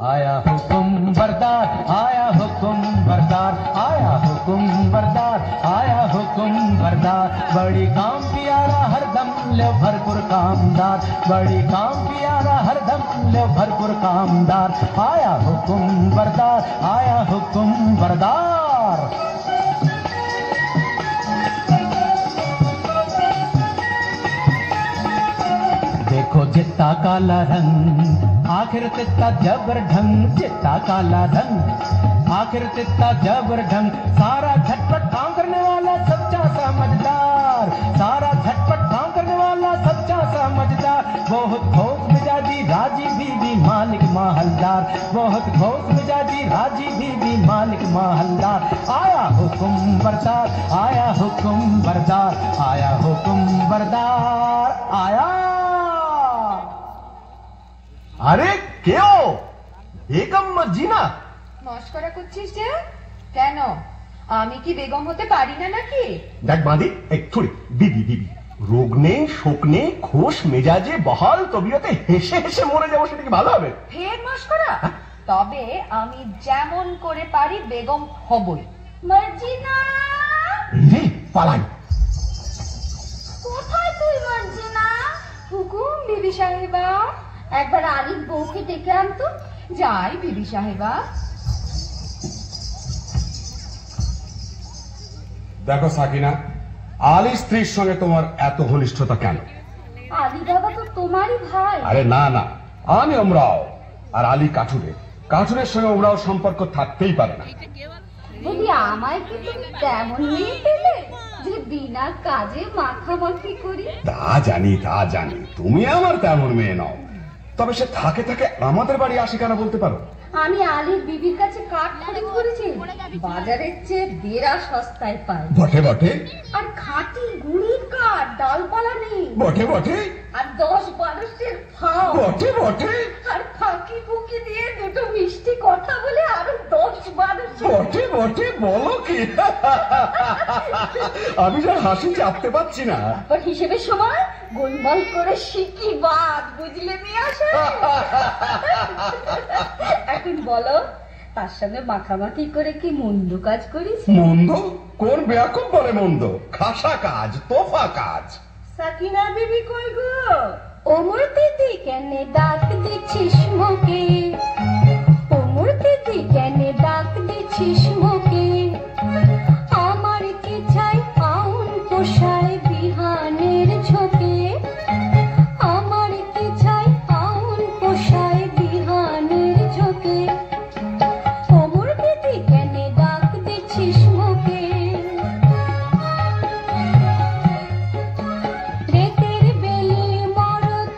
आया हुकुम बरदार, आया हुकुम बरदार, आया हुकुम बरदार, आया हुकुम बरदार। बड़ी काम पियारा हरदम ले भरपुर कामदार, बड़ी काम पियारा हरदम ले भरपुर कामदार। आया हुकुम बरदार, आया हुकुम बरदार। देखो जितना काला रंग आखिर तित्ता जबर ढंग, जितना काला रंग आखिर तित्ता जबर ढंग। सारा झटपट काम करने वाला सच्चा समझदार, सारा झटपट काम करने वाला सच्चा समझदार। बहुत ठोस मिजाजी राजी बीबी मालिक माहलदार, बहुत ठोस मिजाजी राजी बीबी मालिक माहलदार। आया हुकुम बरदार, आया हुकुम बरदार, आया हुकुम बरदार। आया আরে কেও বেগম জিনা মস্করা করছিস যে? কেন, আমি কি বেগম হতে পারি না নাকি? দেখ বাঁধি এই থুড়ি দিদি দিদি রোগ নেই শোক নেই খোশ মেজাজে বহাল তবিয়তে হেসে হেসে মরে যাবো, সেটা কি ভালো হবে? ফের মস্করা? তবে আমি যেমন করে পারি বেগম হবই। মার্জিনা রে পালাই। কোথায় তুই মার্জিনা? হুকুম বিবি সাহেবা, একবার আলিফ বউকে ডেকে আনতো। যাই বিবি সাহেবা। দেখো সাকিনা, আলী স্ত্রীর সঙ্গে তোমার এত ঘনিষ্ঠতা কেন? আলী বাবা তো তোমারই ভাই। আরে না না, আমি ওমরাও আর আলী কাঠুরে, কাঠুরের সঙ্গে ওমরাও সম্পর্ক থাকতেই পারে না। বলি আমায় কি তুমি তেমন মেয়ে পেলে যে বিনা কাজে মাখামাখি করি? তা জানি তা জানি, তুমি আমার তেমন মেয়ে নও, তবে সে থাকে থাকে আমাদের বাড়ি আসে কেন বলতে পারো? আমি আলীর বিবির কাছে কাঠ খরিদ করেছি, বাজারের চেয়ে দেড়া সস্তায় পাই। বটে বটে। আর খাঁটি গুড়ির কাঠ, ডালপালা নেই। বটে বটে। আর 10-12 ফাও। বটে বটে। আর ফাঁকি ফুকি দিয়ে দুটো মিষ্টি কথা বলে আরো 10-12। বটে বটে, বলো কি? আমি যা হাসি চাপতে পারছি না। আর হিসেবের সময় গোলমাল করে শিখি বাদ, বুঝলে নিয়ে আসে। এখন বলো, তার সঙ্গে মাখামাখি করে কি মন্দ কাজ করিস? মন্দ? কোন বেয়াকুব বলে মন্দ? খাসা কাজ, তোফা কাজ। সাকিনা বিবি কই গো? ওমর দিদি কেন ডাক দিছিস মোকে? ওমর দিদি কেন ডাক দিছিস মোকে? আমার কি চাই আউন পোষায় বিহানের ঝোঁকে? আমার কি চাই আউন পোষায় বিহানের ঝোঁকে? ওমর দিদি কেন ডাক দিছিস মোকে? রেতের বেলি মরদ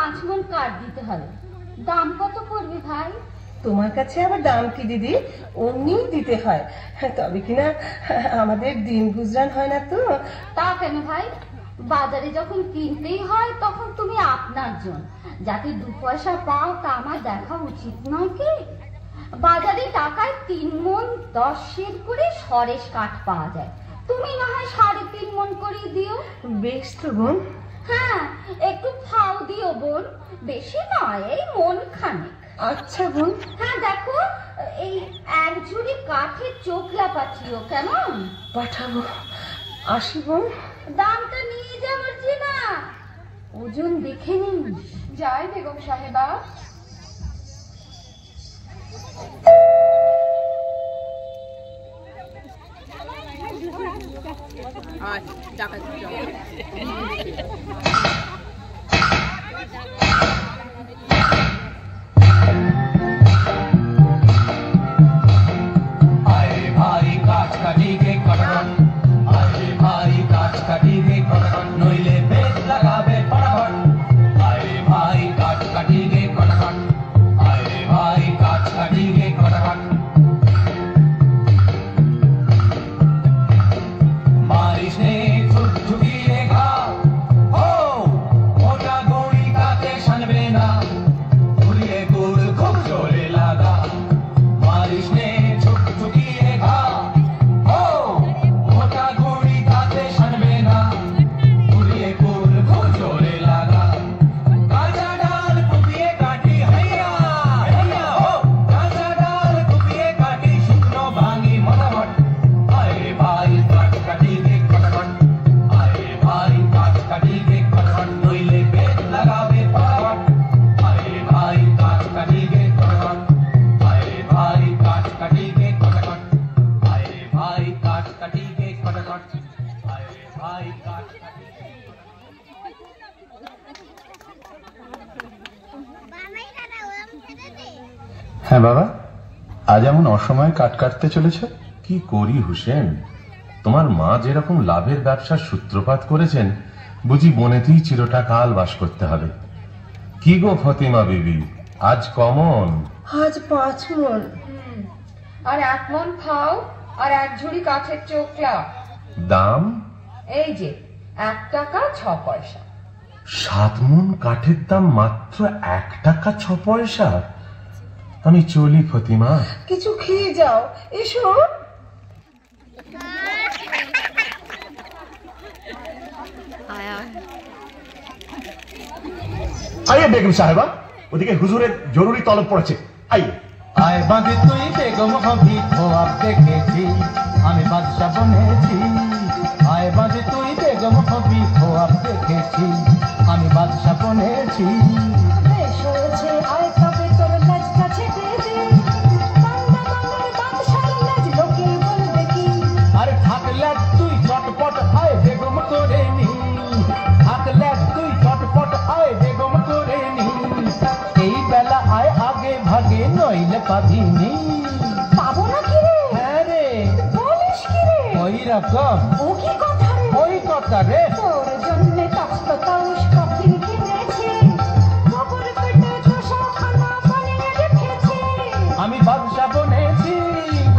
5 মণ কাঠ দিতে হবে। দাম কত পড়বে ভাই? তোমার কাছে আবার দাম কি দিদি, অমনি দিতে হয়, তবে কিনা আমাদের দিন গুজরান হয় না তো। তা কেন ভাই, বাজারে যখন কিনতেই হয় তখন তুমি আপনার জন যাতে 2 পয়সা পাও তা আমার দেখা উচিত নয় কি? বাজারে টাকায় 3 মণ 10 সের করে সরেস কাঠ পাওয়া যায়, তুমি না হয় 3.5 মণ করে দিও। বেশ তো বোন। হ্যাঁ, একটু ফাও দিও বোন, বেশি নয়, এই মন খানেক। আচ্ছা বোন। হ্যাঁ দেখো, এই 1 ঝুড়ি কাঠের চোখলা পাঠিও, কেমন? পাঠাবো। আসি বোন। দামটা নিয়ে যাওয়ার যে না, ওজন দেখে নিন। যাই বেগম সাহেবা। आए भाई काट काटिगे कटकट, आए भाई काट काटिगे कटकट, नइले बेत लगाबे फटाफट। आए भाई काट काटिगे कटकट, आए भाई काट काटिगे कटकट। बारिश ने झुकझुकिए घाव, हो मोटा गोड़ी काटे छनबे ना, गुलिये गुड़ खूब जोरे लगा। बारिश ने झुकझुकिए घाव, हो मोटा गोड़ी काटे छनबे ना, गुलिये गुड़ खूब जोरे लगा। काचा डाल कुपिए काटी हैया हैया, हो काचा डाल कुपिए काटी शुकनो भांगी मटामट। आए भाई काट काटिगे कटकट, आए भाई काट काटिगे कटकट, नइले बेत लगाबे फटाफट। आए भाई काट काटिगे कटकट, आए भाई काट काटिगे कटकट, आए भाई काट काटिगे कटकट, आए भाई काट काटिगे। হ্যাঁ বাবা, আজ এমন অসময়ে কাট কাটতে চলেছে? কি করি হুসেন, তোমার মা যেরকম লাভের ব্যবসার সূত্রপাত করেছেন, বুঝি বনেতেই চিরটা কাল বাস করতে হবে। কি গো ফতিমা বিবি, আজ কমন? আজ 5 মণ। আর 1 মণ ফাও আর 1 ঝুড়ি কাঠের চোখলা। দাম? এই যে 1 টাকা 6 পয়সা। 7 মণ কাঠের দাম মাত্র 1 টাকা 6 পয়সা? আমি চলি ফতিমা। কিছু খেয়ে যাও, এসো। আইয়ে বেগম সাহেবা, ওদিকে হুজুরের জরুরি তলব পড়েছে, আইয়ে। আয় বাঁধে তুই বেগম হবি, খোয়াব দেখেছি আমি বাদশা বনেছি। আয় বাঁধে তুই বেগম হবি, খোয়াব দেখেছি আমি বাদশা বনেছি। এসেছে আয় তবে তোর লাজটা ছেড়ে দে, বাংলা বাংলার বাদশার লাজ লোকে বলবে কি? আরে থাকলে তুই চটপট আয় বেগম করে নি, থাকলে তুই চটপট আয় বেগম করে নি। এই বেলা আয় আগে ভাগে, নইলে পাবিনি। পাবো না কি রে? হ্যাঁ রে, বলিস কি রে? ওই রকম, ও কি কথা রে? ওই কথা রে। তোর জন্য তপ্ত তাউস কফিন কিনেছি, খবর পেটে 200খানা বানিয়ে রেখেছি। আমি বাদশা বনেছি,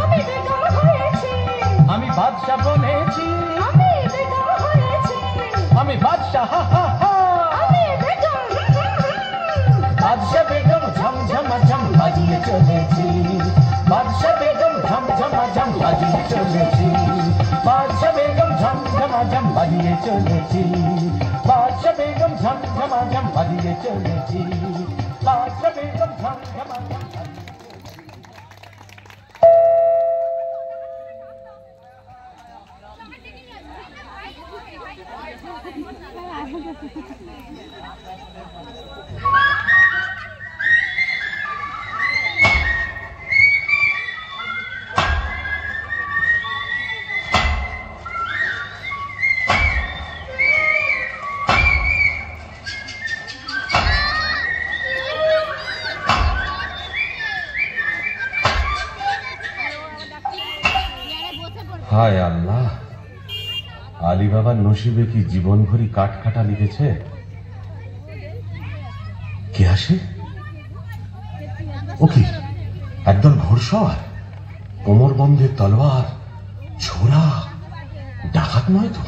আমি বেগম হয়েছি, আমি বাদশা বনেছি, আমি বেগম হয়েছি, আমি বাদশা, হা হা হা। আমি বেগম। বাদশা বেগম ঝমঝমাঝম বাজিয়ে চলেছি, বাদশা বেগম ঝমঝমাঝম বাজিয়ে চলেছি, বাদশা বেগম ঝমঝমাঝম বাজিয়ে চলেছি, বাদশা বেগম ঝমঝমাঝম বাজিয়ে চলেছি, বাদশা বেগম ঝমঝমাঝম। হায় আল্লাহ, আলী বাবার নসিবে কি জীবন ভরি কাঠ কাটা লিখেছে। কে আসে? ও কি একদল ঘোড়সওয়ার, কোমর বন্ধে তলোয়ার, ছোরা, ডাকাত নয় তো?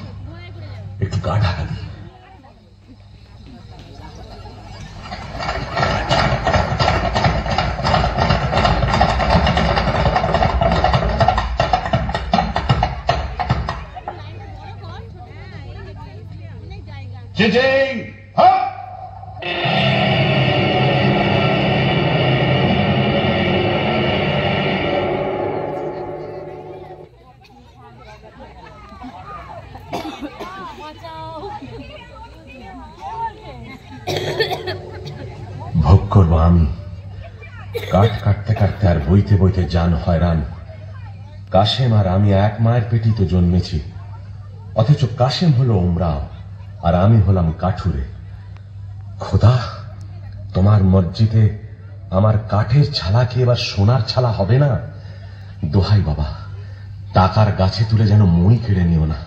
একটু গা ঢাকা দিই। ভোগ করবো আমি। কাঠ কাটতে কাটতে আর বইতে বইতে জান হয়রান। কাশেম আর আমি এক মায়ের পেটি তো জন্মেছি, অথচ কাশেম হলো উমরাও আর আমি হলাম কাঠুরে। খোদা, তোমার মসজিদে আমার কাঠের ছালা কি এবার সোনার ছালা হবে না? দোহাই বাবা, টাকার গাছে তুলে যেন মই কেড়ে নিও না।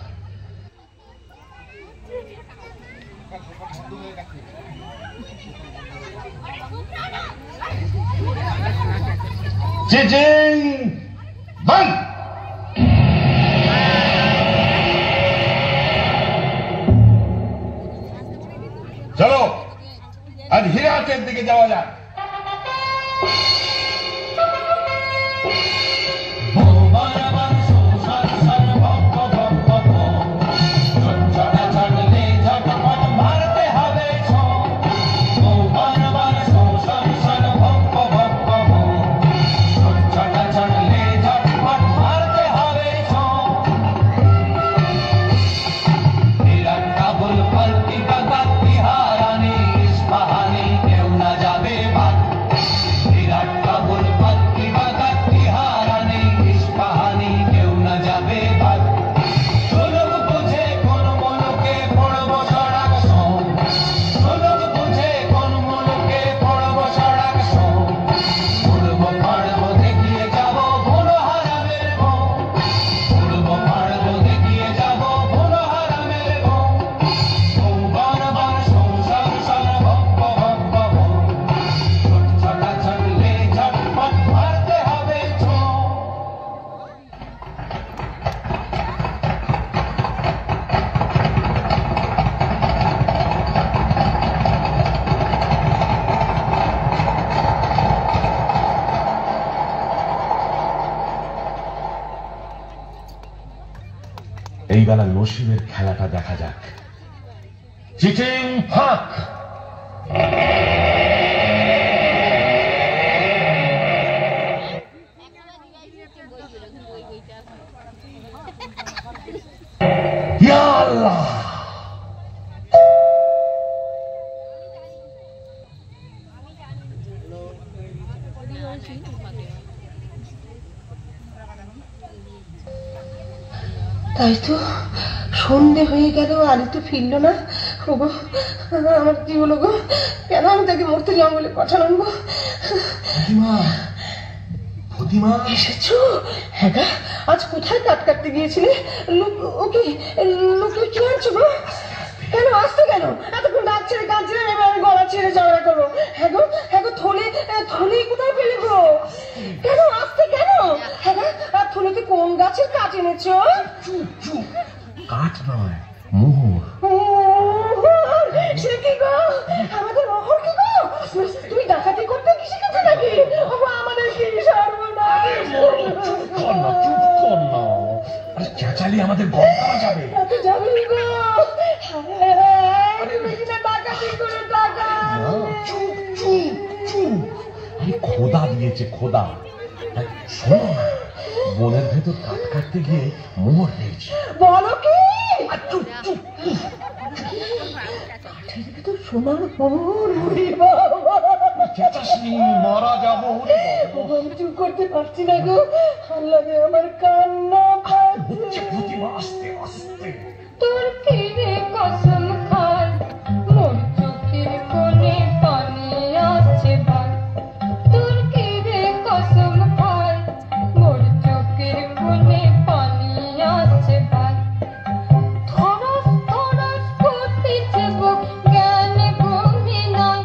চলো আজ হিরাতের দিকে যাওয়া যাক। এই বেলা নসিবের খেলাটা দেখা যাক। চিটিং ফাঁক। ইয়া আল্লাহ, তাই তো, সন্ধে হয়ে গেল, আলি তো ফিরলো না। ওগো, আমার কি হলো গো? কেন আমি তাকে মরতে জঙ্গলে পাঠালাম গো? এসেছো? হ্যাঁ গা, আজ কোথায় কাট কাটতে গিয়েছিলে? ওকে লোকে কি আনছো গো? কেন আসতে, কেন এতক্ষণ ডাক ছেড়ে কাঁদছিলাম, এবার আমি গলা ছেড়ে ঝগড়া করবো? হ্যাঁ গো থলে কোথায় পেলে গো? কেন আসতে, কেন? হ্যাঁ গা, আর থলেতে কোন গাছের কাঠ এনেছো? কাঠ নয়, মোহর। সে কি গো? আমাদের মোহর কি গো? তুমি ডাকাতি করতে কি শিখেছো নাকি? আমাদের কি সর্বনাশ! চেঁচালি আমাদের গঙ্গা যাবে। যাবে গো, ডাকাতি করে টাকা। খোদা দিয়েছে, খোদা। শোনো না, বনের ভেতর কাঠ কাটতে গিয়ে মোহর পেয়েছি। বলো কি? সোনার মোহর! মারা যাবো। আমি চুপ করতে পারছি না গো, আল্লাহ আমার কান্না পাচ্ছে। আস্তে আস্তে। তোর কি রে কসম খাই, মোর চোখের কোণে পানি আসছে ভাই। তোর কি রে কসম খাই, মোর চোখের কোণে পানি আসছে ভাই। থরস থরস করতেছে বুক, জ্ঞান গম্ভীর নয়।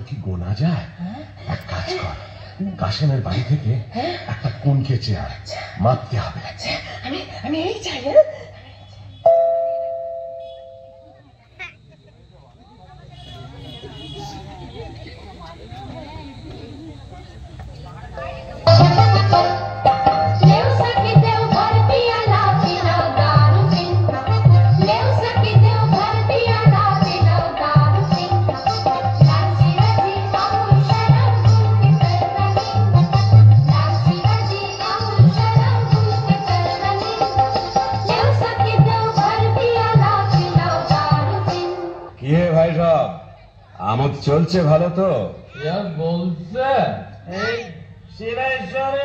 কি গোনা যায়? এক কাজ কর, কাশেমের বাড়ি থেকে একটা কুনকে চেয়ার মাপতে হবে। আমি আমি এই চাই। হ্যাঁ, আমোদ চলছে ভালো তো? বলছে এই সিরাইশ্বরে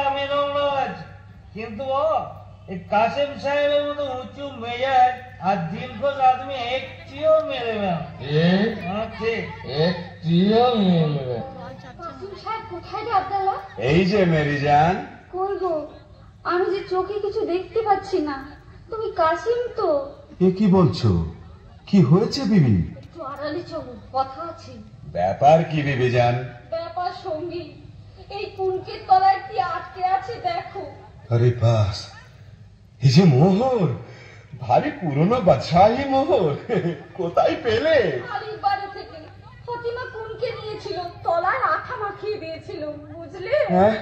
আমি কিন্তু এই কাসেম সাহেবের মতো উঁচু মেজাজ আর দীর্ঘ আদমি একটিও মেরে না। ঠিক একটিও মেরে। কাসিম সাহেব কোথায় রে আব্দুল্লাহ? এই যে মেরি জান। কই গো, আমি যে চোখে কিছু দেখতে পাচ্ছি না। তুমি কাসিম তো? এ কি বলছো? কি হয়েছে বিবি? একটু আড়ালে চলো, কথা আছে। ব্যাপার কি বিবি জান? ব্যাপার সঙ্গী, এই কুনকের তলায় কি আটকে আছে দেখো। আরে বাস, এই যে মোহর, ভারী পুরনো বাদশাহী মোহর, কোথায় পেলে? আলির বাড়ি থেকে ফতিমা কুনকে নিয়েছিল, তলায় আঠা মাখিয়ে দিয়েছিল, বুঝলে? হ্যাঁ,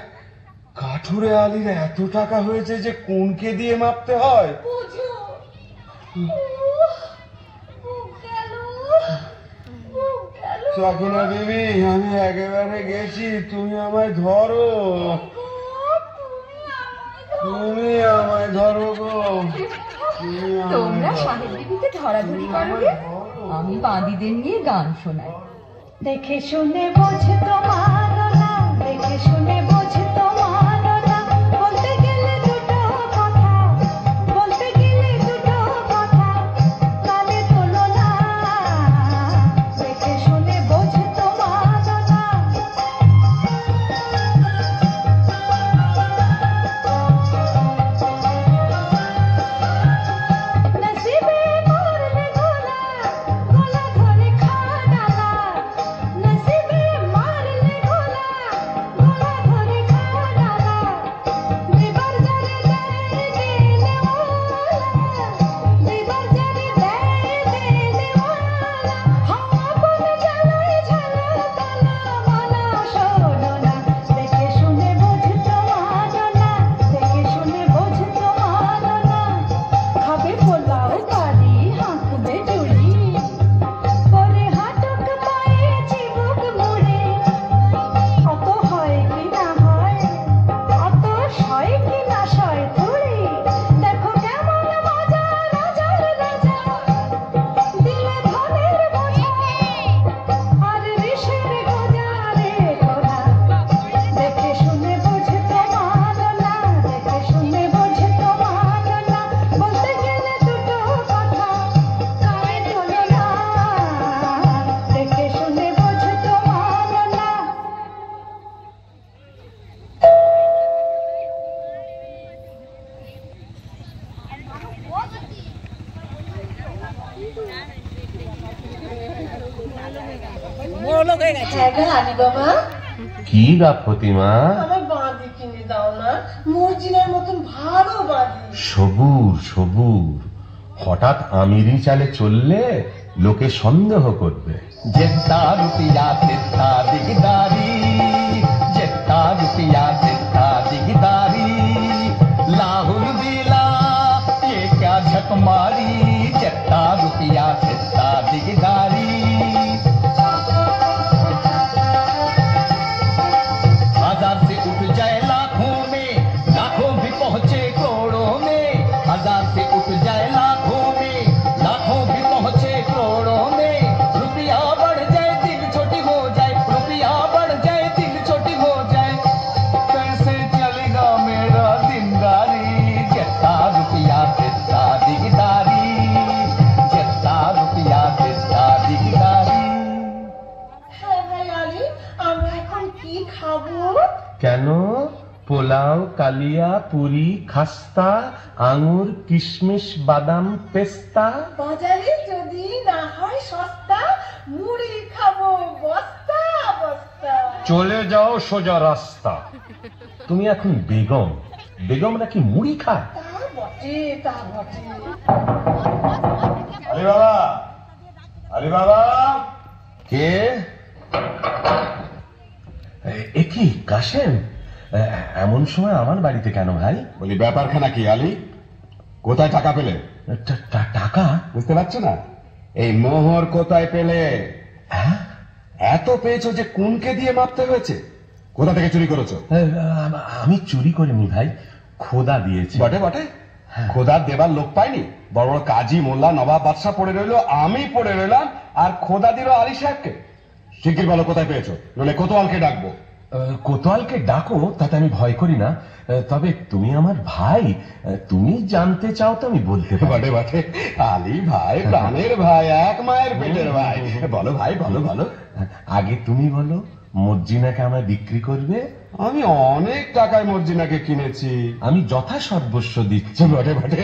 কাঠুরে আলীর এত টাকা হয়েছে যে কোনকে দিয়ে মাপতে হয়? বুঝো। সকিনা বিবি, আমি একেবারে গেছি, তুমি আমায় ধরো, তুমি আমায় ধরো গো। তোমরা সাহেব বিবিকে ধরাধরি করো রে, আমি বাঁদিদের নিয়ে গান শোনাই। দেখে শুনে বোঝে তোমার না, দেখে শুনে বোঝে তোমার না, বলতে গেলে দুটো কথা, বলতে গেলে দুটো কথা, কানে তোলো না, দেখে শুনে বোঝে তোমার না। নসিবে মারলে গোলা, গোলা ধরে খা ডালা, নসিবে মারলে গোলা, গোলা ধরে খা ডালা, দিবার জারে দেয় দেনেওয়ালা, দিবার জারে দেয় দেনেওয়ালা, হাওয়া বনে জ্বালায় ঝালা তালা, মানা শোনো না, দেখে শুনে বোঝে তোমার না, দেখে শুনে বোঝে তোমার না। খাবে পোলাও কারি, হাঁকবে জুড়ি, পরে হাঁটুক পায়ে চিবুক মুড়ি, অত হয় কি না হয়, অত সয় কি না সয় থুড়ি, দেখো কেমন মজা রাজার রাজা, দিলে ধনের বোঝা, আর ঋষের গোজা রে গোরা, দেখে শুনে বোঝে তোমার না, দেখে শুনে বোঝে তোমার না, বলতে গেলে দুটো কথা, কানে তোলো না, দেখে শুনে বোঝে তোমার না। হ্যাঁ গো আলী বাবা, কি গা ফতিমা? আমার বাঁধি কিনে দাও না, মর্জিনার মতন ভালো বাঁধি। সবুর সবুর, হঠাৎ আমিরি চালে চললে লোকে সন্দেহ করবে। जितना रुपया तितना दिगदारी, जितना रुपया तितना दिगदारी, लाहुल दिला ये क्या झक मारी, जितना रुपया तितना दिगदारी। हजार से उठ जाए लाखों में, लाखों भी पहुंचे करोड़ों में, हजार से उठ जाए लाखों में, लाखों भी पहुंचे करोड़ों में, रुपया बढ़ जाए दिल छोटी हो जाए, रुपया बढ़ जाए दिल छोटी हो जाए, कैसे चलेगा मेरा दिनदारी, जितना रुपया तितना दिगदारी, जितना रुपया तितना दिगदारी। পোলাও, কালিয়া, পুরি, খাস্তা, আঙুর, কিশমিশ, বাদাম, পেস্তা। বাজারে যদি না হয় সস্তা, মুড়ি খাবো বস্তা বস্তা। চলে যাও সোজা রাস্তা। তুমি এখন বেগম, বেগম নাকি মুড়ি খায়? তা বটে, তা বটে। আলী বাবা, আলী বাবা। কে? এ কি কাশেম? এমন সময় আমার বাড়িতে কেন ভাই? বলি ব্যাপারখানা কি আলী? কোথায় টাকা পেলে? টাকা? বুঝতে পারছো না? এই মোহর কোথায় পেলে? হ্যাঁ? এত পেয়েছো যে কোনকে দিয়ে মাপতে হয়েছে? কোথা থেকে চুরি করেছো? আমি চুরি করিনি ভাই, খোদা দিয়েছে। বটে বটে, খোদার দেবার লোক পাইনি। বড় বড় কাজী, মোল্লা, নবাব, বাদশা পড়ে রইলো, আমি পড়ে রইলাম, আর খোদা দিল আলী সাহেবকে। শিগগির বলো কোথায় পেয়েছো, নইলে কোতোয়ালকে ডাকবো। কোতোয়ালকে ডাকো, তাতে আমি ভয় করি না। তবে তুমি আমার ভাই, তুমি জানতে চাও তো আমি বলতে পারি। বটে বটে, আলী ভাই প্রাণের ভাই, এক মায়ের পেটের ভাই। বলো ভাই, বলো বলো। আগে তুমি বলো, মর্জিনাকে আমায় বিক্রি করবে? আমি অনেক টাকায় মর্জিনাকে কিনেছি। আমি যথাসর্বস্ব দিচ্ছি। বটে বটে,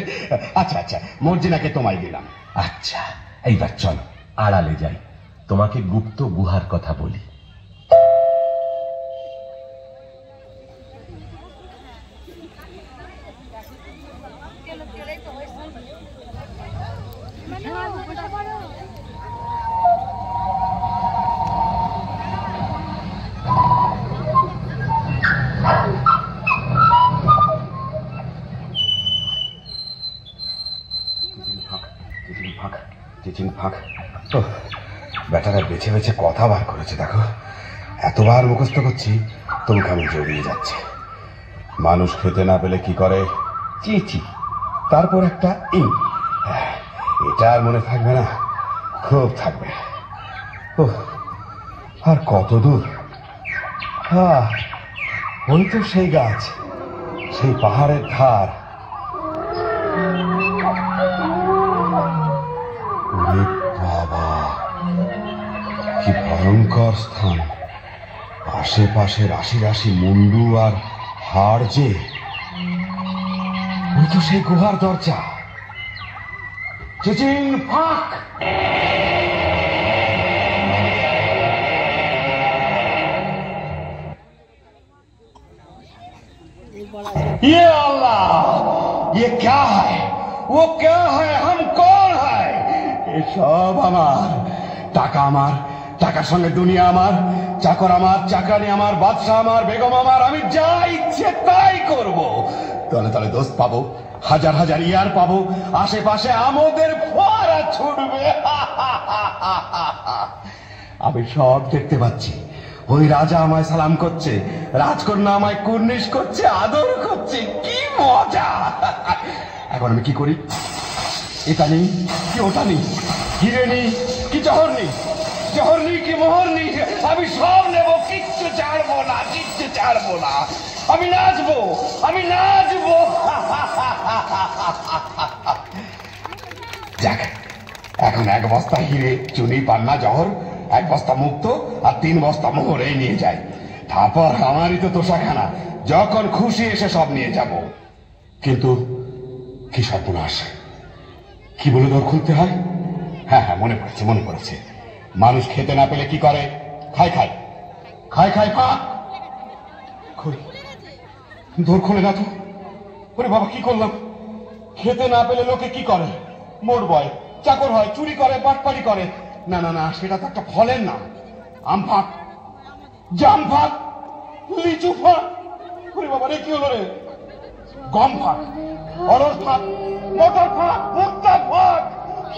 আচ্ছা আচ্ছা, মর্জিনাকে তোমায় দিলাম। আচ্ছা, এইবার চলো আড়ালে যাই, তোমাকে গুপ্ত গুহার কথা বলি। বেটারা বেছে বেছে কথা বার করেছে দেখো। এতবার মুখস্থ করছি তবু কেমন জড়িয়ে যাচ্ছে। মানুষ খেতে না পেলে কি করে? চিচি, তারপর একটা ইং। এটা আর মনে থাকবে না, খুব থাকবে। আর কত দূর? ওই তো সেই গাছ, সেই পাহাড়ের ধার। বাবা, কি ভয়ঙ্কর স্থান! আশেপাশে রাশি রাশি মুন্ডু আর হাড় যে। ওই তো সেই গুহার দরজা। চিচিং ফাঁক! ये अल्लाह, ये क्या है? वो क्या है? हम कौन है? ये सब আমার। টাকা আমার, টাকার সঙ্গে দুনিয়া আমার, চাকর আমার, চাকরানি আমার, বাদশা আমার, বেগম আমার। আমি যা ইচ্ছে তাই করব। তলে তলে দোস্ত পাবো, হাজার হাজার ইয়ার পাবো, আশেপাশে আমাদের ফোয়ারা ছুটবে। আমি সব দেখতে পাচ্ছি। ওই রাজা আমায় সালাম করছে, রাজকন্যা আমায় কুর্নিশ করছে, আদর করছে। কি মজা! এখন আমি কি করি? এটা নেই কি ওটা নেই, হিরে নেই কি জহর নেই, জহর নেই কি মোহর নেই, আমি সব নেব, কিচ্ছু ছাড়বো না, কিচ্ছু ছাড়বো না। আমি নাচবো, আমি নাচবো। যাক, এখন এক বস্তা হিরে, চুনি, পান্না, জহর, এক বস্তা মুক্ত আর 3 বস্তা মোহর এই নিয়ে যাই। তারপর আমারই তো তোষাখানা, যখন খুশি এসে সব নিয়ে যাব। কিন্তু কি সর্বনাশ! কি বলে দর খুলতে হয়? হ্যাঁ হ্যাঁ, মনে পড়েছে, মনে পড়েছে। মানুষ খেতে না পেলে কি করে? খায় খায় খায় খায় ফাঁক। দোর খোলে না তো। ওরে বাবা, কি করলাম! খেতে না পেলে লোকে কি করে? মোট বয়, চাকর হয়, চুরি করে, বাটপাড়ি করে। না না না, সেটা তো একটা ফলের নাম। আম ফাঁক, জাম ফাঁক, লিচু ফাঁক। ওরে বাবা রে, কি হলো রে? গম ফাঁক, অরস ফাঁক, মটর ফাঁক, ভুট্টা ফাঁক।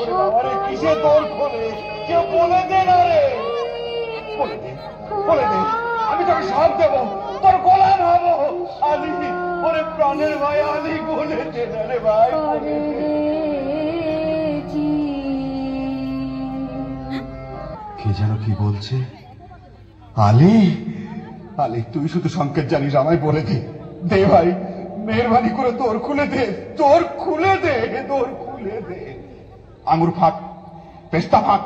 ওরে বাবা রে, কিসে দোর খোলে? কেউ বলে দে না রে, বলে দে, বলে দে। আমি তোকে সব দেবো, তোর গোলাম হবো। আলী, ওরে প্রাণের ভাই আলী, বলে দে না রে ভাই, বলে দে। কে যেন কি বলছে? আলী, আলী, তুই শুধু সংকেত জানিস, আমায় বলে দে। দে ভাই, মেহরবানি করে দোর খুলে দে, দোর খুলে দে, দোর খুলে দে। আঙুর ফাঁক, পেস্তা ফাঁক,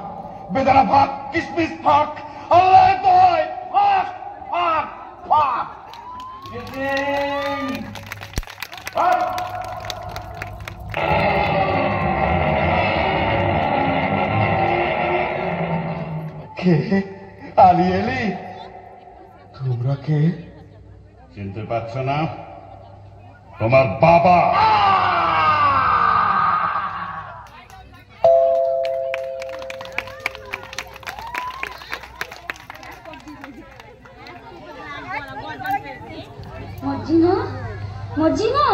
বেদানা ফাঁক, কিসমিস ফাঁক, আল্লাহ তো হয় ফাঁক, ফাঁক, ফাঁক। কে? আলী এলি? তোমরা কে? চিনতে পারছ না? তোমার বাবা। মর্জিনা, মর্জিনা।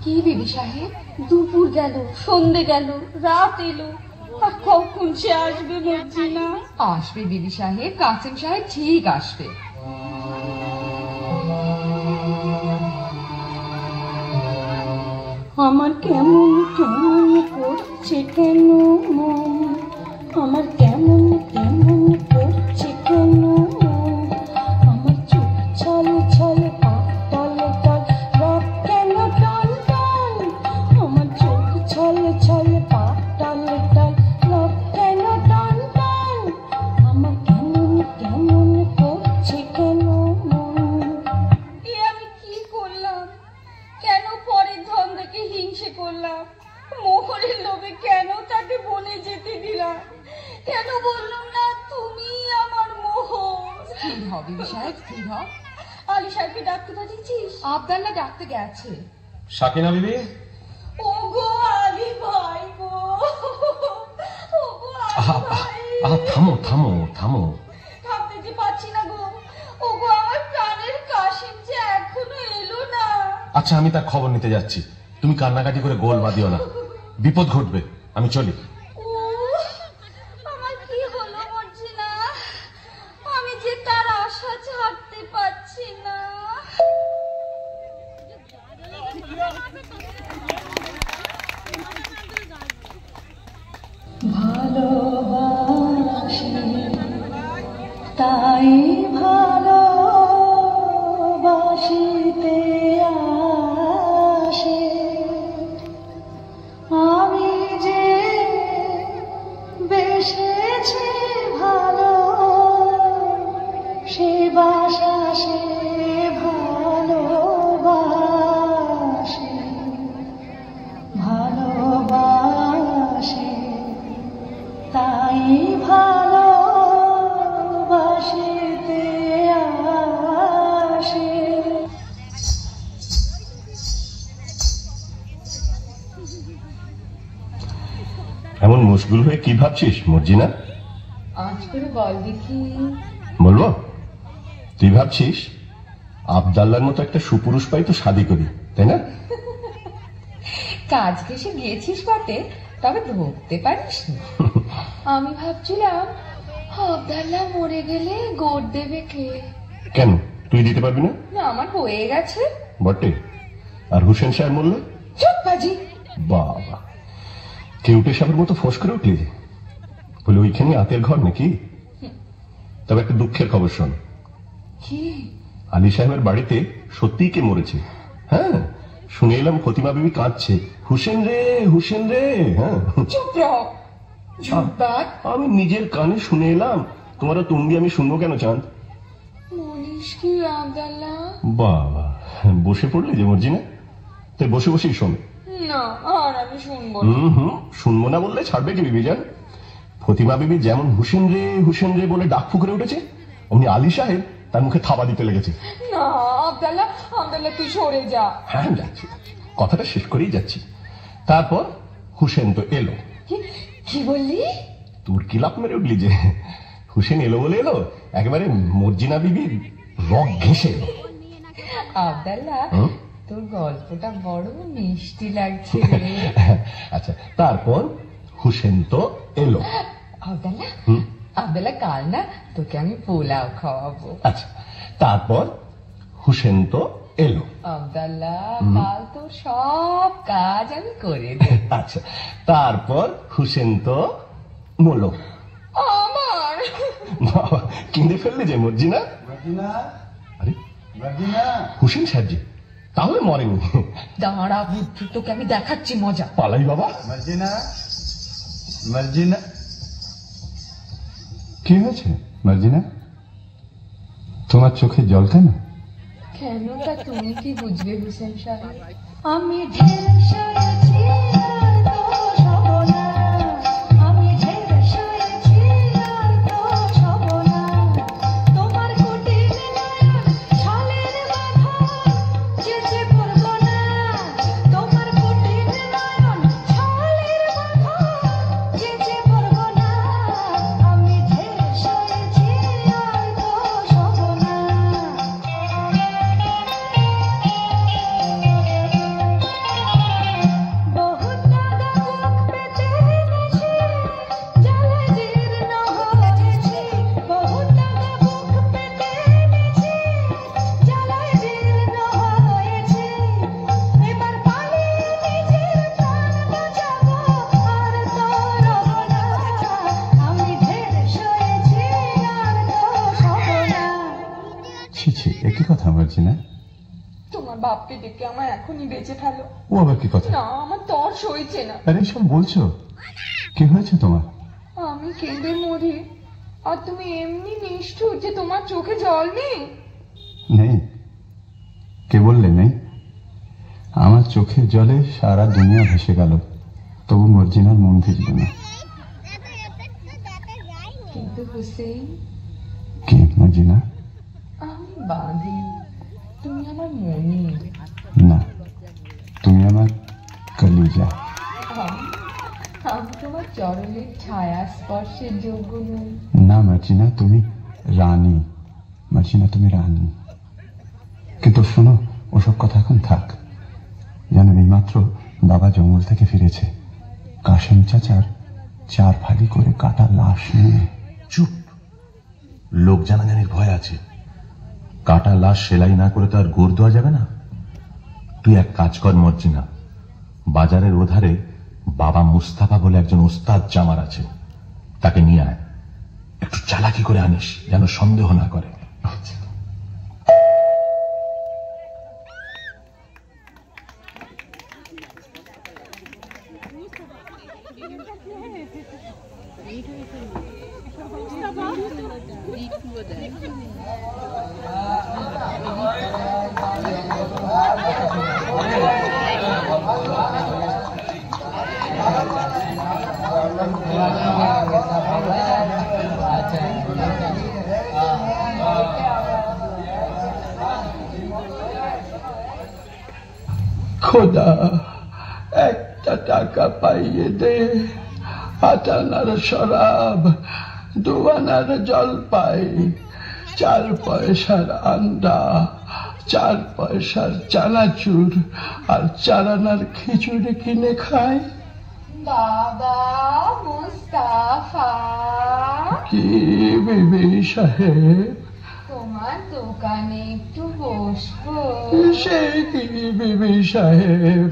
কি বিবি সাহেব? দুপুর গেল, সন্ধে গেল, রাত এলো, আর কখন সে আসবে মর্জিনা? আসবে বিবি সাহেব, কাসেম সাহেব ঠিক আসবে। আমার কেমন কেমন করছে কেন মন, আমার কেমন কেমন করছে কেন মন, আমার চোখ ছল ছল পাতাল টাল রাত কেন টান টান, আমার চোখ ছল ছল পাতাল টাল রাত কেন টান টান, আমার কেমন কেমন করছে কেন মন। এ আমি কি করলাম? কেন পরের ধন দেখে হিংসে করলাম? মোহরের লোভে কেন তাকে বনে যেতে দিলাম? কেন বললাম না তুমি আমার মোহর? স্থির হও বিবি সাহেব, স্থির হও। আলী সাহেবকে ডাকতে পাঠিয়েছিস? আবদাল্লা ডাকতে গেছে। সাকিনা বিবি, ও গো আলী ভাই গো, ও গো আলী ভাই। থামো থামো থামো। থামতে যে পারছি না গো। ও গো আমার প্রাণের কাশিম যে এখনো এলো না। আচ্ছা, আমি তার খবর নিতে যাচ্ছি। তুমি কান্নাকাটি করে গোল বাঁধিও না, বিপদ ঘটবে। আমি চলি। আমার কি হলো মর্জিনা? আমি যে তার আশা ছাড়তে পারছি না। ভালোবাসি তাই ভালোবাসিতে আসে, আমি যে বেসেছি ভালো, সে বাসা সে ভালোবাসে, ভালোবাসে তাই ভালোবাসিতে আসে। এমন মশগুল হয়ে কি ভাবছিস মর্জিনা? আজ করে বল দেখি। বলবো? তুই ভাবছিস আবদাল্লার মতো একটা সুপুরুষ পাই তো শাদি করি, তাই না? কাজ ঘেসে গিয়েছিস বটে, তবে ধরতে পারিস না। আমি ভাবছিলাম আবদাল্লা মরে গেলে গোদ দেবে কে? কেন, তুই দিতে পারবি না? না, আমার হয়ে গেছে। বটে। আর হুসেন সাহেব বলল? চুপ বাজি। বাবা, কেউটে সাহেবের মতো ফোঁস করে উঠলি। বলে ওইখানে আতের ঘর নাকি? তবে একটা দুঃখের খবর শোন। কি? আলী সাহেবের বাড়িতে সত্যিই কে মরেছে। হ্যাঁ, শুনে এলাম ফতিমা বিবি কাঁদছে, হুসেন রে হুসেন রে। হ্যাঁ, চুপ রহ। আমি নিজের কানে শুনে এলাম, তোমার তুমি আমি শুনবো কেন চাঁদ? বলিস কি আবদাল্লা? বাবা, বসে পড়লে যে মর্জিনা, তাই বসে বসেই শোন। না, আর আমি শুনবো না। শুনবো না বললে ছাড়বে কি বিবি জান? ফতিমা বিবি যেমন হুসেন রে বলে ডাক ফুকরে উঠেছে, অমনি আলী সাহেব তার মুখে থাবা দিতে লেগেছে। না আবদাল্লা, আবদাল্লা তুই সরে যা। হ্যাঁ, যাচ্ছি, কথাটা শেষ করেই যাচ্ছি। তারপর হুসেন তো এলো। কি বললি? তোর কি লাভ মেরে উঠলি যে? হুসেন এলো বলে এলো, একেবারে মর্জিনা বিবির রগ ঘেঁষে এলো। আবদাল্লা, তোর গল্পটা বড় মিষ্টি লাগছে রে। আচ্ছা, তারপর হুসেন তো এলো। আবদাল্লা, আবদাল্লা কাল না তোকে আমি পোলাও খাওয়াবো। আচ্ছা, তারপর হুসেন তো এলো। আবদাল্লা, কাল তোর সব কাজ আমি করে দেব। আচ্ছা, তারপর হুসেন তো মলো। আমার বাবা, কিনে ফেললে যে মর্জিনা। আরে হুসেন সাহেবজি, তাহলে মরেনি। দাঁড়া বুদ্ধু, তোকে আমি দেখাচ্ছি মজা। পালাই বাবা। মর্জিনা, কি হয়েছে মর্জিনা? তোমার চোখে জল কেন? কেন তা তুমি কি বুঝবে হুসেন সাহেব? আমি ঢের সয়েছি আর তো সব না, আমি ঢের সয়েছি আর তো সব মার্জিনা? তোমার বাপকে ডেকে আমার এখনই বেঁচে ফেলো। ও আবার কি কথা? না, আমার তর সইছে না। আরে সব বলছো? কি হয়েছে তোমার? আমি কেঁদে মরি আর তুমি এমনি নিষ্ঠুর যে তোমার চোখে জল নেই। নেই? কে বললে নেই? আমার চোখের জলে সারা দুনিয়া ভেসে গেল, তবু মর্জিনার মন ভিজল না। কিন্তু হুসেন, কি মর্জিনা? আমি বাঁধি, তুমি আমার মনি। না, তুমি আমার কলিজা। আমি তোমার চরণের ছায়া স্পর্শের যোগ্য নই। না মার্জিনা, তুমি রানী। মার্জিনা, তুমি রানী। কিন্তু শোনো, ওসব কথা এখন থাক। জানো, এইমাত্র বাবা জঙ্গল থেকে ফিরেছে, কাশেম চাচার 4 ফালি করে কাটা লাশ নিয়ে। চুপ, লোক জানাজানির ভয় আছে। কাটা লাশ সেলাই না করে তো আর গোড় দেওয়া যাবে না। তুই এক কাজ কর মর্জিনা, বাজারের ওধারে বাবা মুস্তাফা বলে একজন ওস্তাদ জামার আছে, তাকে নিয়ে আয়। একটু চালাকি করে আনিস, যেন সন্দেহ না করে। খোদা, একটা টাকা পাইয়ে দে। 8 আনার শরাব, 2 আনার জলপাই, 4 পয়সার আন্ডা, 4 পয়সার চানাচুর আর 4 আনার খিচুড়ি কিনে খাই। বাবা মুস্তাফা, কি বিবি সাহেব? তোমার দোকানে একটু বসবো? সে কি বিবি সাহেব,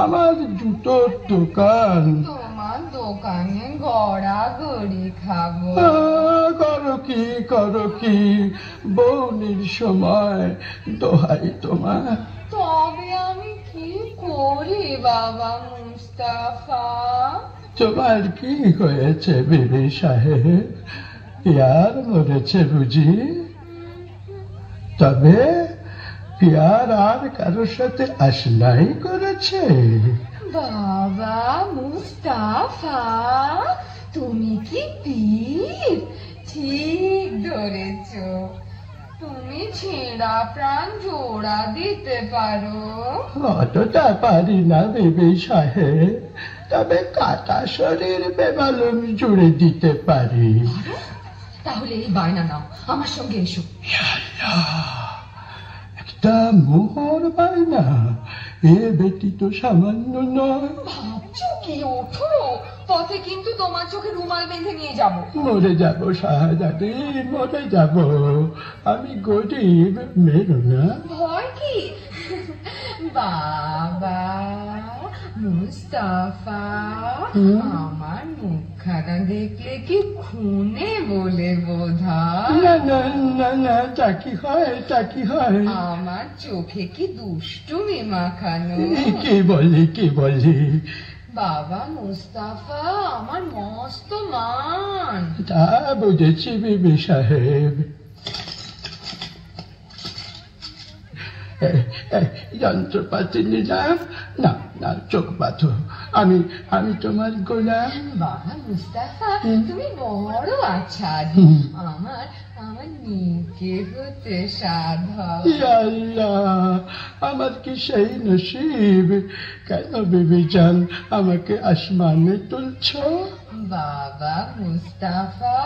আমার জুতোর দোকান। তোমার দোকানে গড়াগড়ি খাবো। করো কি বৌনির সময়, দোহাই তোমার। তবে আমি কি করি বাবা মুস্তাফা? তোমার কি হয়েছে বিবি সাহেব? ইয়ার মরেছে বুঝি? তবে পিয়ার আর কারোর সাথে আশনাই করেছে? বাবা মুস্তাফা, তুমি কি পীর? ঠিক ধরেছ, তুমি ছেঁড়া প্রাণ জোড়া দিতে পারো। অতটা পারি না বিবি সাহেব, তবে কাটা শরীর বেমালুম জুড়ে দিতে পারি। তাহলে এই বায়না নাও, আমার সঙ্গে এসো। একটা মোহর বায়না, এ বেটি তো সামান্য নয়। ভাবছো কি? ওঠো, পথে কিন্তু তোমার চোখে রুমাল বেঁধে নিয়ে যাব। মরে যাব শাহজাদি, মরে যাব। আমি গরিব, মেরো না। ভয় কি? বাবা মুস্তাফা, আমার মুখখানা দেখলে কি খুনে বলে বোঝায়? না না না না, তা কি হয়, তা কি হয়? আমার চোখে কি দুষ্টুমি মাখানো? কি বলি? বাবা মুস্তাফা আমার মস্ত মান। তা বুঝেছি বিবি সাহেব। যন্ত্রপাতি নিলাম, না না, চোখ বাঁধো। আমি তোমার গোলাম। বাবা মুস্তাফা, তুমি বড় আছাদ। আমার নিকে হতে সাধা। আল্লাহ, আমার কি সেই নসিব? কেন বিবি জান আমাকে আসমানে তুলছ? বাবা মুস্তাফা,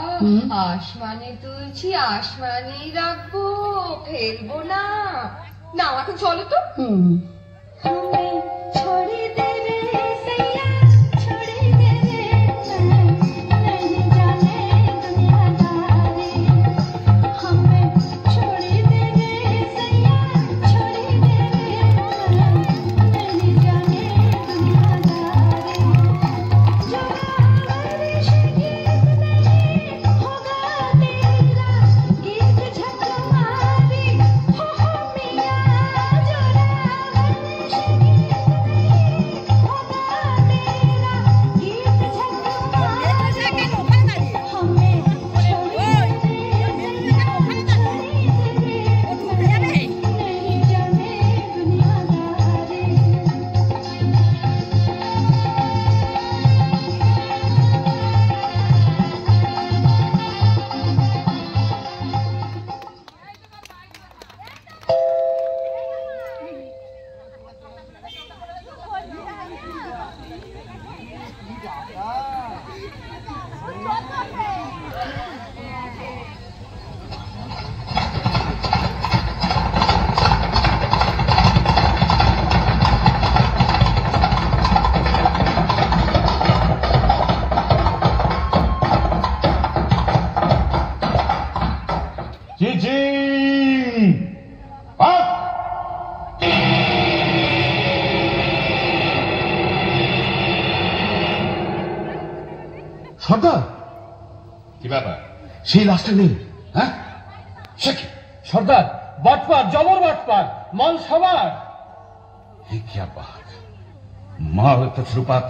আসমানে তুলছি, আসমানেই রাখবো, ফেলবো না। না, এখন চলো তো। छोड़ दे रे सैया, छोड़ दे रे, नहीं जाने दुनियादारी। हमें छोड़ दे रे सैया, छोड़ दे रे, नहीं जाने दुनियादारी। जो बारिश गीत नहीं होगा तेरा, गीत झक मारी हो সর্দার, কি ব্যাপার? সেই লাশটা নেই? হ্যাঁ, সে কি? সর্দার, বাটপার, জবর বাটপার, মাল সবার। क्या बात, माल तशरुफात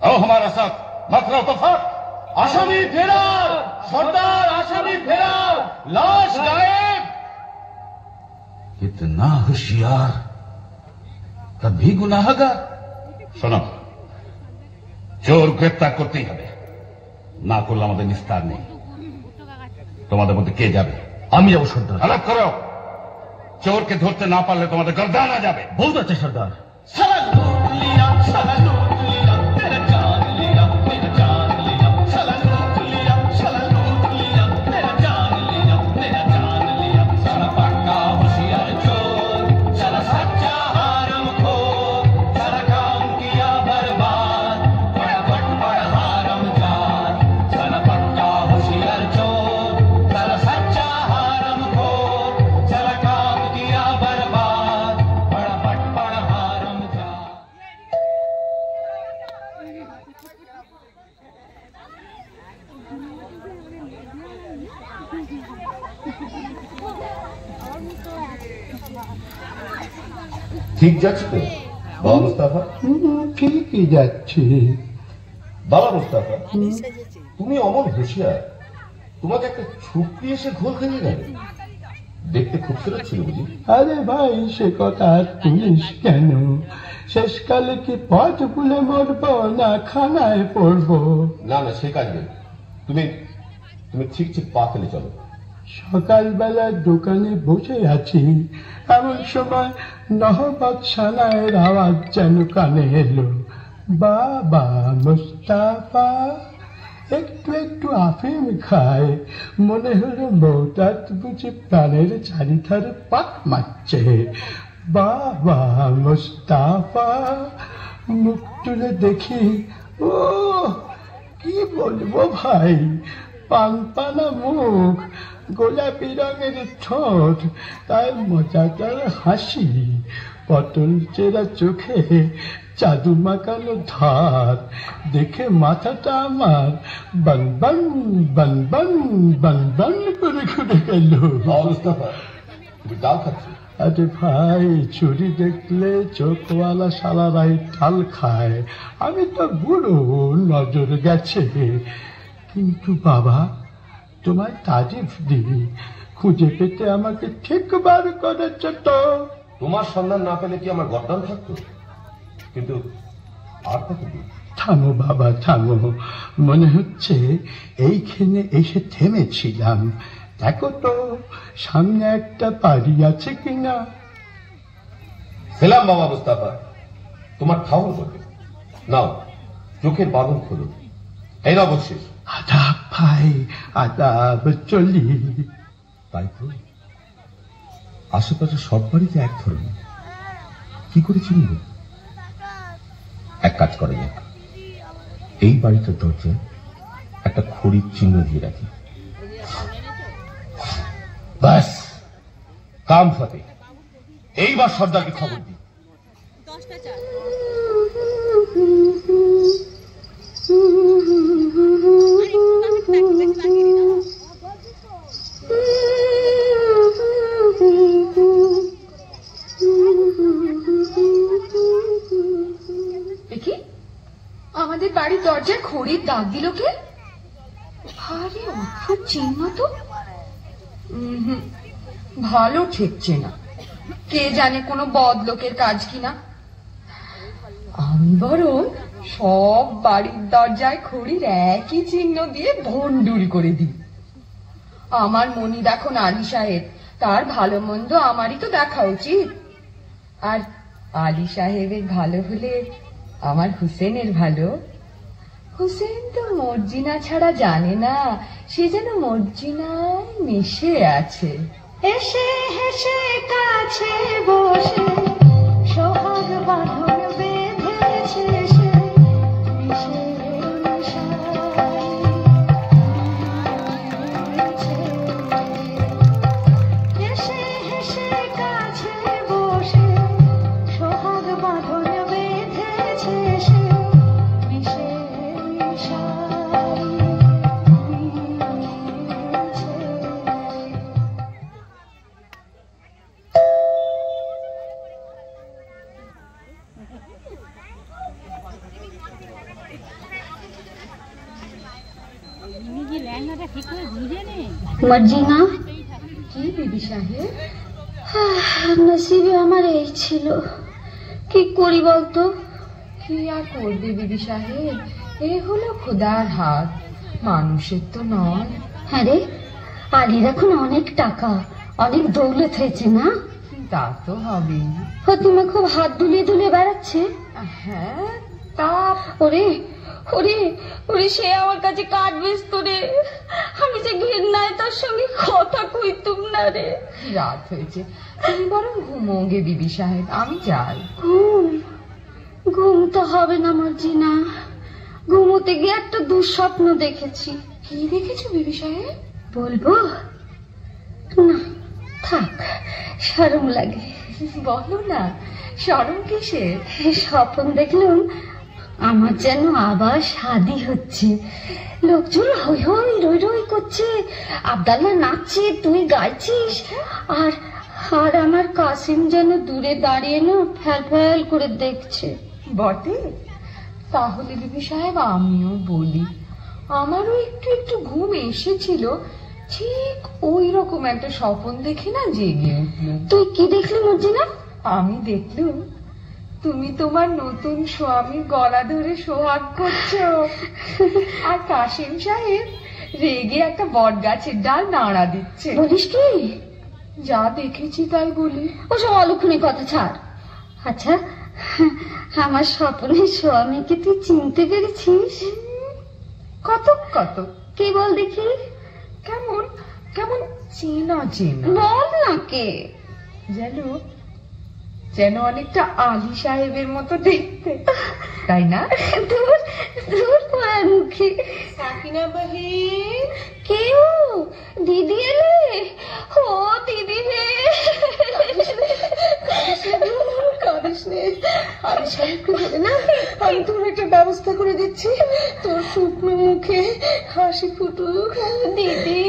और हमारा साथ मकरा तफात। আসামি ফেরার সর্দার, আসামি ফেরার, লাশ গায়েব। कितना होशियार, कभी गुनाहगार। শোনো, চোর গ্রেপ্তার করতেই হবে, না করলে আমাদের নিস্তার নেই। তোমাদের মধ্যে কে যাবে? আমি যাবো সর্দার। আলাপ করো, চোরকে ধরতে না পারলে তোমাদের গর্দানা যাবে। বহুত আছে সর্দার। ঠিক যাচ্ছে তো বাবা মুস্তাফা? ঠিকই যাচ্ছে। বাবা মুস্তাফা, তুমি অমন হুঁশিয়ার, তোমাকে একটা ছুকরি এসে ঘোল খেয়ে গেল। দেখতে খুবসুরত ছিল বুঝি? আরে ভাই, সে কথা আর তুলিস কেন? শেষকালে কি পথ ভুলে মরবো না খানায় পড়বো? না না, সে কাজ নেই। তুমি তুমি ঠিক ঠিক পা ফেলে চলো। সকালবেলা দোকানে বসে আছি, এমন সময় নহবত সানায়ের আওয়াজ যেন কানে এলো। বাবা মুস্তাফা একটু একটু আফিম খায়, মনে হলো বউটা বুঝি প্রাণের চারিধারে পাক মারছে। বাবা মুস্তাফা, মুখ তুলে দেখি, ও কি বলবো ভাই, পানপানা মুখ, গোলাপি রঙের ঠোঁট, তাই মজাদার হাসি, পটল চেরা চোখে জাদু মাখানো ধার, দেখে মাথাটা আমার বন বন বন বন বন বন করে ঘুরে গেল। মুস্তাফা, তুমি ডাল খাচ্ছ? আরে ভাই, চুরি দেখলে চোখওয়ালা শালারাই ডাল খায়, আমি তো বুড়ো, নজর গেছে। কিন্তু বাবা, তোমায় তারিফ দিই, খুঁজে পেতে আমাকে ঠিক বার করেছ তো। তোমার সন্ধান না পেলে কি আমার গর্দান থাকতো? কিন্তু আর কত দূর? থামো বাবা থামো, মনে হচ্ছে এইখানে এসে থেমেছিলাম। দেখো তো সামনে একটা বাড়ি আছে কিনা। সেলাম বাবা মুস্তাফা, তোমার ঠাউর বটে। নাও, চোখের বাঁধন খুলো, এই নাও বকশিশ। আদাব ভাই, আদাব, চলি। তাই তো, আশেপাশে সব বাড়িতে এক ধরনের, কি করে চিনব? এক কাজ করা যাক, এই বাড়িটার দরজায় একটা খড়ির চিহ্ন দিয়ে রাখি। ব্যাস, কাম ফতে। এইবার সর্দারকে খবর দিই। আমাদের বাড়ির দরজায় খড়ির দাগ দিল কে? আরে অদ্ভুত চিহ্ন তো। ভালো ঠেকছে না, কে জানে কোনো বদলোকের কাজ কিনা। আমি বরং সব বাড়ির দরজায় খড়ির একই চিহ্ন দিয়ে ভণ্ডুল করে দিই। আমার মনিব এখন আলী সাহেব, তার ভালো মন্দ আমারই তো দেখা উচিত। আর আলী সাহেবের ভালো হলে আমার হুসেনের ভালো। হুসেন তো মর্জিনা ছাড়া জানে না, সে যেন মর্জিনায় মিশে আছে। এসে হেসে কাছে বসে সোহাগ বাঁধন বেঁধেছে সে, মিশে এসে হেসে কাছে বসে সোহাগ বাঁধন বেঁধেছে সে, মিশে মিশাই মর্জিনা, কি বিবি সাহেব? নসিবে আমার এই ছিল, কি করি বলতো? কি আর করবে বিবি সাহেব, এ হলো খোদার হাত, মানুষের তো নয়। হ্যাঁ রে, আলীর এখন অনেক টাকা, অনেক দৌলত হয়েছে না? তা তো হবেই। ফতিমা খুব হাত দুলিয়ে দুলিয়ে বেড়াচ্ছে। হ্যাঁ, তা ওরে ওরে ওরে, সে আমার কাছে কাঠ বেচত রে, আমি যে ঘেন্নায় তার সঙ্গে কথা কইতুম না রে। রাত হয়েছে, তুমি বরং ঘুমোগে বিবি সাহেব, আমি যাই। ঘুম ঘুম তো হবে না মর্জিনা, ঘুমোতে গিয়ে একটা দুঃস্বপ্ন দেখেছি। কি দেখেছো বিবি সাহেব? বলবো না, থাক, শরম লাগে। বলো না, শরম কিসের? স্বপ্ন দেখলাম আমার যেন আবার শাদি হচ্ছে, লোকজন হই হই রই রই করছে, আব্দাল্লা নাচছে, তুই গাইছিস, আর আর আমার কাসিম যেন দূরে দাঁড়িয়ে না ফ্যাল ফ্যাল করে দেখছে। বটে? তাহলে বিবি সাহেব আমিও বলি, আমারও একটু একটু ঘুম এসেছিল, ঠিক ওই রকম একটা স্বপ্ন দেখে না জেগে উঠলাম। তুই কি দেখলি মর্জিনা? আমি দেখলুম তুমি তোমার নতুন স্বামীর গলা ধরে সোহাগ করছো, আর কাসিম সাহেব রেগে একটা বট গাছের ডাল নাড়া দিচ্ছে। বলিস কি? যা দেখেছি তাই বলি। ওসব অলক্ষণী কথা ছাড়। আচ্ছা, আমার স্বপ্নের স্বামীকে তুই চিনতে পেরেছিস? কত কত কি বল দেখি? কেমন কেমন চেনা চেনা? বল না কে? যেন অনেকটা আলী সাহেবের মতো দেখতে, তাই না? দূর দূর পড়ার মুখে। সাকিনা বাহিন, কেউ? দিদি এলে? ও দিদি রে, কাঁদিস নে, আলী সাহেবকে বলে না আমি তোর একটা ব্যবস্থা করে দিচ্ছি, তোর শুকনো মুখে হাসি ফুটুক। দিদি।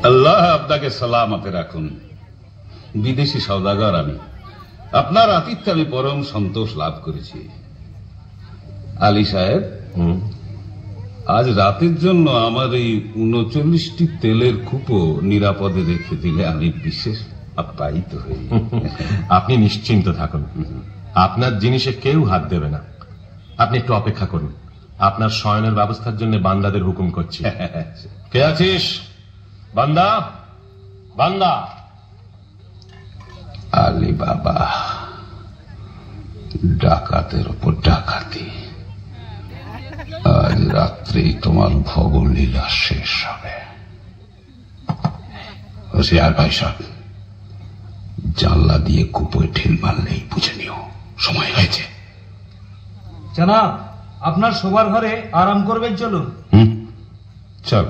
আল্লাহ আপনাকে সালামতে রাখুন। বিদেশি সওদাগর আমি, আপনার আতিথ্যে আমি পরম সন্তোষ লাভ করেছি। আলী সাহেব, আজ রাতের জন্য আমার এই ৩৯টি তেলের কূপও নিরাপদে রেখে দিলে আমি বিশেষ আপ্যায়িত হই। আপনি নিশ্চিন্ত থাকুন, আপনার জিনিসে কেউ হাত দেবে না। আপনি একটু অপেক্ষা করুন, আপনার শয়নের ব্যবস্থার জন্য বান্দাদের হুকুম করছি। কে আছিস? বান্দা, বান্দা। আলী বাবা, ডাকাতের উপর ডাকাতি, আজ রাত্রেই তোমার ভোগল লীলা শেষ হবে। হোশিয়ার ভাই সাহেব, জানলা দিয়ে কুপোয় ঢিল মারলেই বুঝে নিও সময় হয়েছে। জানাব, আপনার শোবার ঘরে আরাম করবেন, চলুন। চল।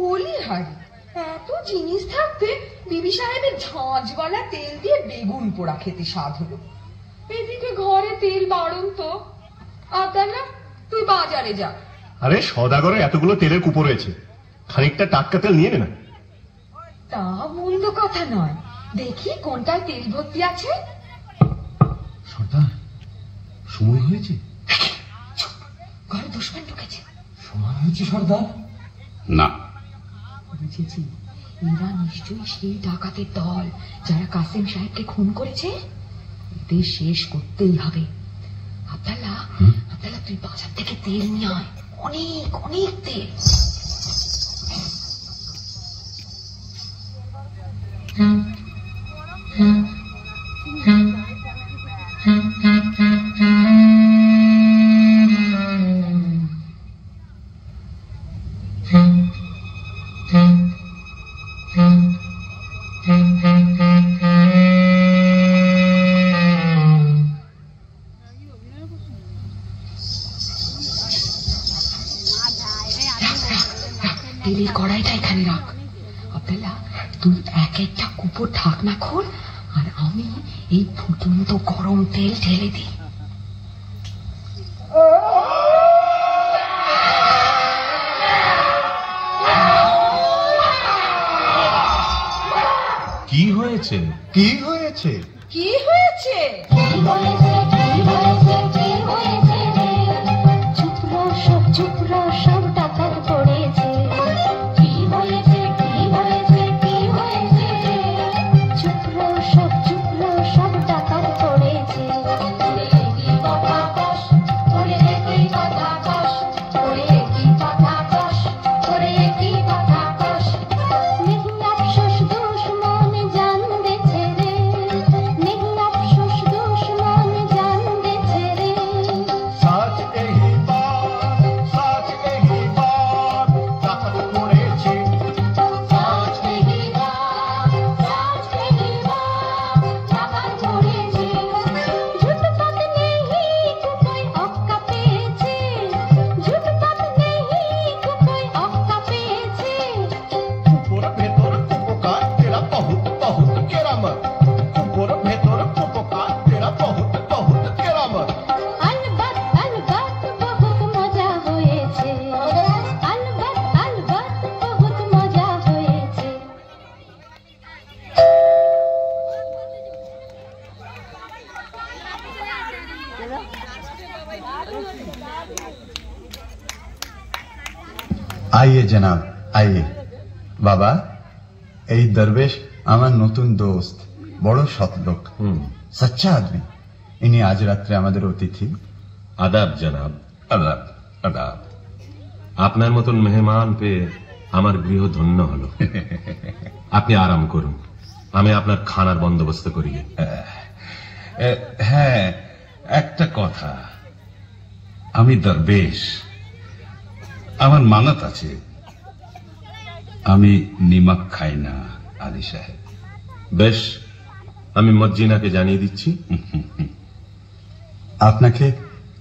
বলি হারি, এত জিনিস থাকতে বিবি সাহেবের ঝাঁঝওয়ালা তেল দিয়ে বেগুন পোড়া খেতে স্বাদ হলো। এদিকে ঘরে তেল বাড়ন তো। আব্দাল্লা, তুই বাজারে যা। আরে সদাগরে এতগুলো তেলের কুপো রয়েছে, খানিকটা টাটকা তেল নিয়ে নে না। তা মন্দ কথা নয়, দেখি কোনটায় তেল ভর্তি আছে। সর্দার, সময় হয়েছে। ঘরে দুশ্মন ঢুকেছে। সময় হয়েছে সর্দার। না, বুঝেছি, এরা নিশ্চয়ই সেই ডাকাতের দল যারা কাসিম সাহেবকে খুন করেছে। এদের শেষ করতেই হবে। আব্দাল্লা, তুই বাজার থেকে তেল নিয়ে আয়, অনেক অনেক তেল। তেলের কড়াইটা এখানে রাখ। আব্দুল্লাহ, তুই এক একটা কুপোর ঢাকনা খোল, আর আমি এই ফুটন্ত গরম তেল ঢেলে দিই। কি হয়েছে? কি হয়েছে? কি হয়েছে? চুপ রহ, সব টাকা পড়েছে। কি হয়েছে? কি হয়েছে? কি হয়েছে? চুপ রহ, সব টাকা পড়েছে। কি কথা কস, ওরে কি কথা কস, ওরে কি কথা কস, ওরে কি কথা কস। নেই আফসোস দুশ্মন জান দেছে রে, নেই আফসোস দুশ্মন জান দেছে রে। সাচ এই বাত, সাচ এই বাত, টাকা পড়েছে। সাচ এই বাত, সাচ এই বাত, টাকা পড়েছে। ঝুটপাত নেই কোই অক্কা পেয়েছে, ঝুটপাত নেই কোই অক্কা পেয়েছে। কুকুর ভেতর কুপোকা তেরা বহুত বহুত কেরামত, কুকুর ভেতর কুপোকা তেরা বহুত বহুত কেরামত। अलबत अलबत बहुत मजा হয়েছে, अलबत अलबत बहुत मजा হয়েছে। आइए जनाब आइए। বাবা, এই দরবেশ আমার নতুন দোস্ত, বড় সৎ লোক, সচ্চা আদমি। ইনি আজ রাত্রে আমাদের অতিথি। আদাব জনাব, আদাব আদাব। আপনার মতন মেহমান পেয়ে আমার গৃহ ধন্য হলো। আপনি আরাম করুন, আমি আপনার খানার বন্দোবস্ত করি। হ্যাঁ, একটা কথা, আমি দরবেশ, আমার মানত আছে, আমি নিমক খাই না আলী সাহেব। বেশ, আমি মজ্জিনাকে জানিয়ে দিচ্ছি। আপনাকে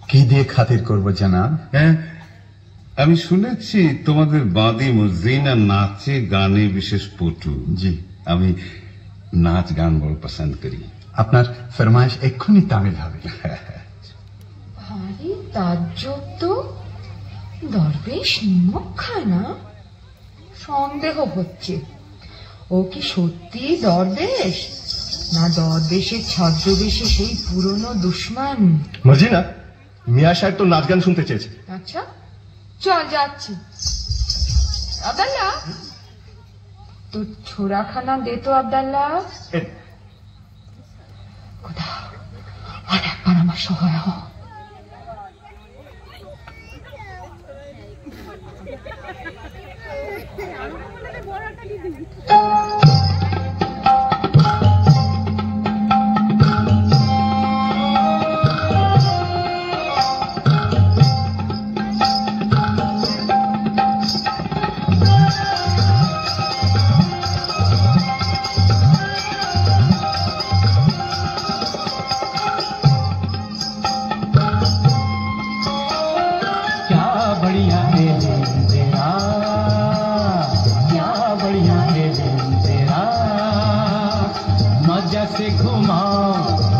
কি দিয়ে খাতির করব জনাব? হ্যাঁ, আমি শুনেছি তোমাদের বাঁধি মজ্জিনা নাচে গানে বিশেষ পটু। জি, আমি নাচ গান বড় পছন্দ করি। আপনার ফরমাইশ এক্ষুনি তামিল হবে। ভারী তাজ্জব তো, দরবেশ নিমক খায় না? সন্দেহ হচ্ছে, ও কি সত্যি দরবেশ, না দরবেশের ছদ্মবেশে সেই পুরনো দুশ্মন? মর্জিনা, মিয়া সাহেব তো নাচ গান শুনতে চেয়েছে। আচ্ছা, চল যাচ্ছি। আব্দাল্লাহ, তোর ছোড়াখানা দে তো আব্দাল্লাহ। খোদা, আর একবার আমার সহায় হ। से घुमाओ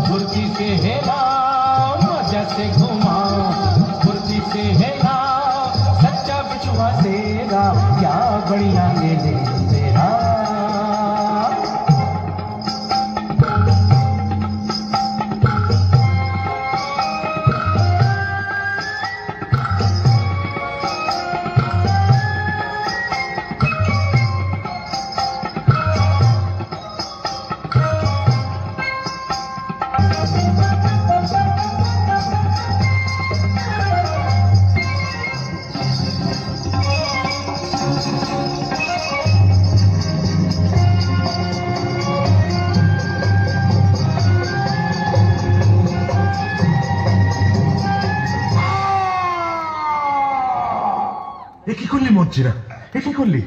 फुर्ती से हिलाओ, मजा से घुमाओ फुर्ती से हिलाओ, सच्चा बिछुआ तेरा क्या बढ़िया ले ले तेरा। এ কি করলি মর্জিনা, এ কি করলি?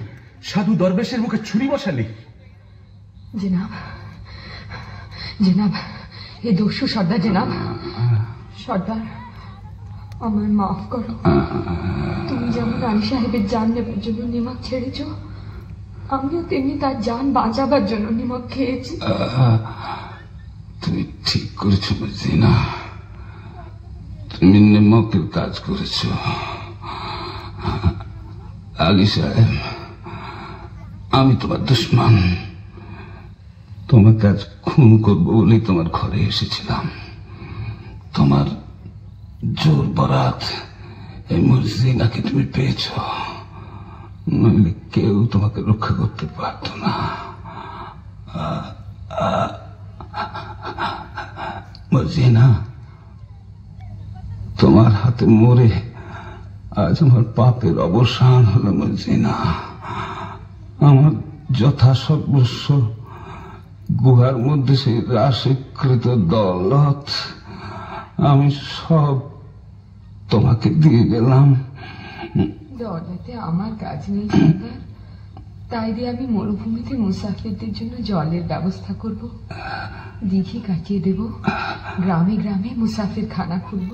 সাধু দরবেশের মুখে ছুরি বসালি? জনাব, জনাব, এ দস্যু সর্দার জনাব। সর্দার, আমার মাফ করো। তুমি যেমন আলী সাহেবের জান নেবার জন্য নিমক ছেড়েছ, আমিও তেমনি তার জান বাঁচাবার জন্য নিমক খেয়েছি। তুমি ঠিক করেছো মর্জিনা, তুমি নিমকের কাজ করেছো। আলী সাহেব, আমি তোমার দুশ্মন। তোমাকে আজ খুন করবো বলেই তোমার ঘরে এসেছিলাম। তোমার জোর বরাত এই মর্জিনাকে তুমি পেয়েছ, নইলে কেউ তোমাকে রক্ষা করতে পারত না। মর্জিনা, তোমার হাতে মরে আজ আমার পাপের অবসান হলো। মর্জিনা, আমার যথাসর্বস্ব গুহার মধ্যে সেই রাশিকৃত দৌলত আমি সব তোমাকে দিয়ে গেলাম। দৌলতে আমার কাজ নেই সর্দার, তাই দিয়ে আমি মরুভূমিতে মুসাফিরদের জন্য জলের ব্যবস্থা করব, দিঘি কাটিয়ে দেব, গ্রামে গ্রামে মুসাফির খানা খুলব।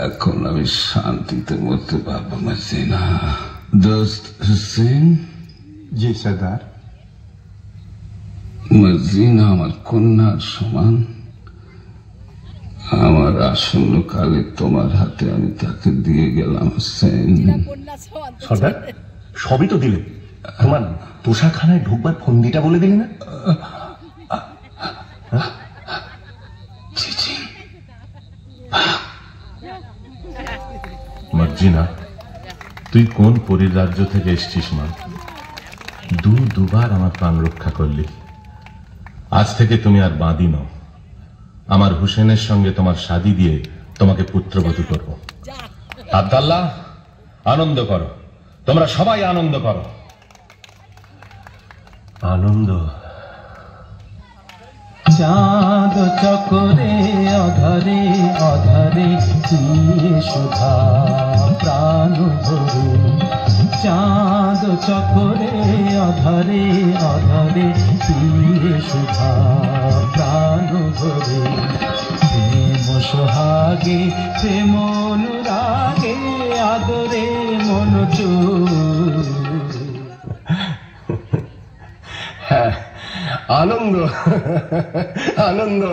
এখন আমি শান্তিতে মরতে পারবো মর্জিনা। দোস্ত হুসেন। জি সর্দার। মর্জিনা আমার কন্যার সমান। আমার আসন্ন কালে তোমার হাতে আমি তাকে দিয়ে গেলাম হুসেন। সর্দার, সবই তো দিলে, তোমার তোষাখানায় ঢুকবার ফন্দিটা বলে দিলে না? মর্জিনা, তুই কোন পরীর রাজ্য থেকে এসছিস মা? দুবার আমার প্রাণ রক্ষা করলি। আজ থেকে তুমি আর বাঁধি নও। আমার হুসেনের সঙ্গে তোমার শাদী দিয়ে তোমাকে পুত্রবধূ করব। আব্দাল্লাহ, আনন্দ করো, তোমরা সবাই আনন্দ করো। আনন্দ। চাঁদ চকরে অধরে অধরে পিয়ে সুধা প্রাণ ভরে। চাঁদ চকরে অধরে অধরে পিয়ে সুধা প্রাণ ভরে। প্রেম সোহাগে প্রেম অনুরাগে আদরে মন চোর। আনন্দ, আনন্দ।